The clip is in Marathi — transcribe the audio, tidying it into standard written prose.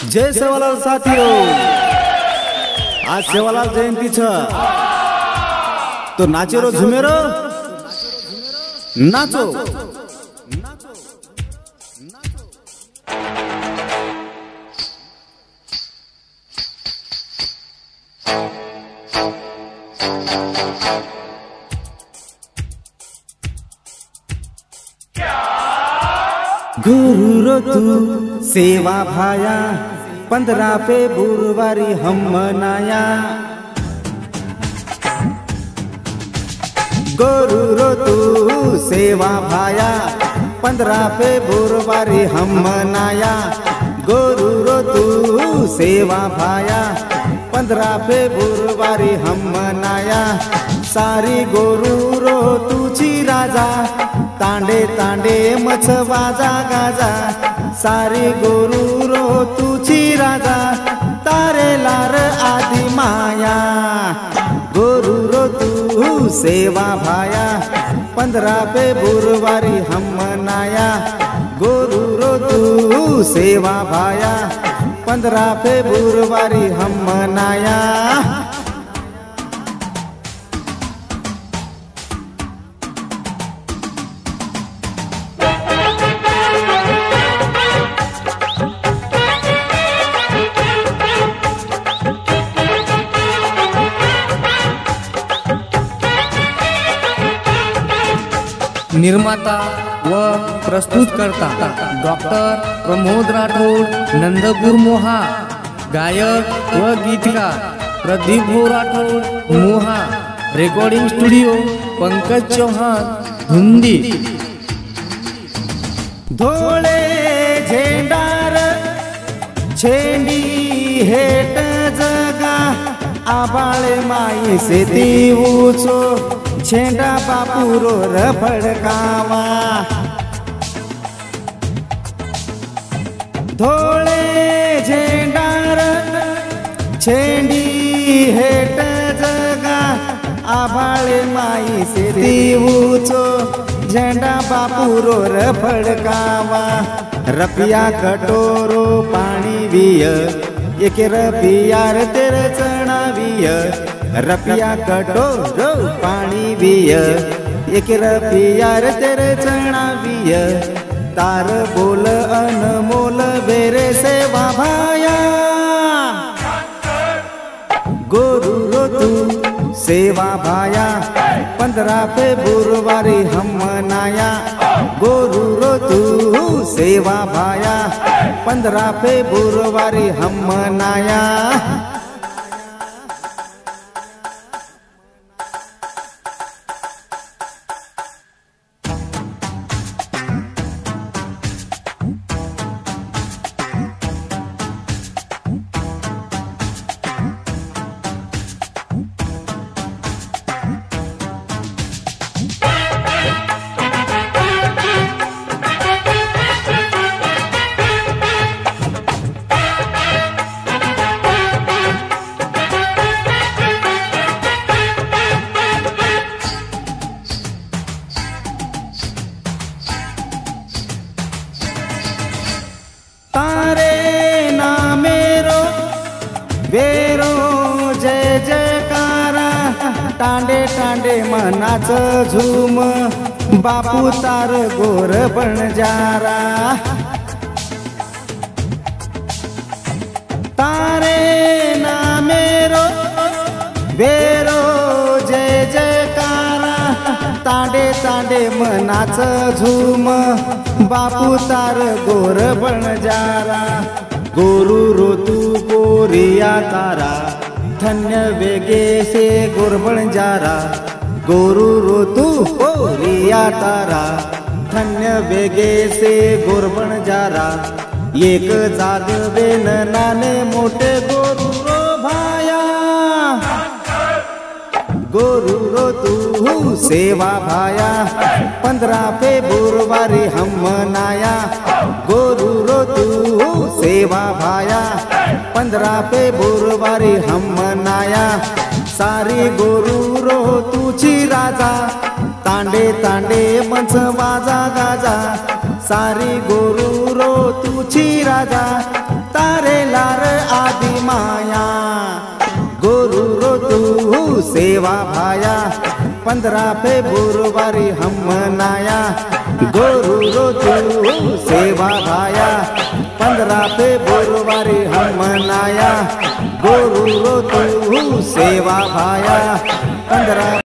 जय सेवालाल साथियों, आज सेवालाल जयंती छ तो नाचेरो झुमेरो नाचो। गुरु रो तू सेवा भाया 15 फेब्रुवारी हम मनाया। गुरु रो तू सेवा भाया 15 फेब्रुवारी हम मनाया। गुरु रो तू सेवा भाया 15 फेब्रुवारी हम मनाया। सारी गोरू रो तुझी राजा तांडे तांडे मच वाजा गाजा। सारी गोरू रो तुझी राजा तारे लार आदि माया। गोरू रो तू सेवा भाया 15 फेब्रुवारी हम मनाया। गोरू रो तू सेवा भाया 15 फेब्रुवारी हम मनाया। निर्माता व प्रस्तुतकर्ता डॉक्टर प्रमोद राठोड नंदपुर मोहा। गायक व गीतकार प्रदीप राठोड मोहा। Recording studio Pankaj Chauhan Dhundi. धोळे झेंडार छेंडी हेट जगा आबाळे माई से देऊचो छेंडा बापूरो रफडकावा। धोळे झेंडार छेंडी हेट जगा आबाळे माई से देऊचो झेंडा बापूरो रफडकावा। रपिया कटोरो पाणी विय एक रपियार तेर चणाविय। रपिया कटोरो पाणी विय एक रपियार तेरे चणाविय। तार बोल अनमोल बेरे सेवा भाया। गोरू रो तू सेवा भाया 15 फेब्रुवारी हम मनाया। गोरू रो तू सेवा भाया 15 फेब्रुवारी हम मनाया। तारे नामेरो वेरो जय जयकारा। टांडे टांडे मनाच झूम बापू तार गोर बनजारा। तारे नामेरो वेरो जय जयकारा। तांडे तांडे मनाच झूम बापू तार गोर बनजारा। गोरू रो तू गोरिया तारा धन्य वेगे से गोर बनजारा। गोरू रो तू गोरिया तारा धन्य वेगे से गोर बनजारा। एक जागवेन नाने मोठे गोरू रो भाया। गोरू रो तू सेवा भाया 15 फेब्रुवारी हम मनाया। गोरू रो तू सेवा भाया 15 फेब्रुवारी हम मनाया। सारी गोरू रो तुझी राजा तांडे तांडे मंच वाजा गाजा। सारी गोरू रो तुझी राजा तारे करेला र आदि माया गुरु रो तू सेवा भाया 15 फेब्रुवारी हम मनाया गुरु रो तू सेवा भाया 15 फेब्रुवारी हम मनाया गुरु रो तू सेवा भाया 15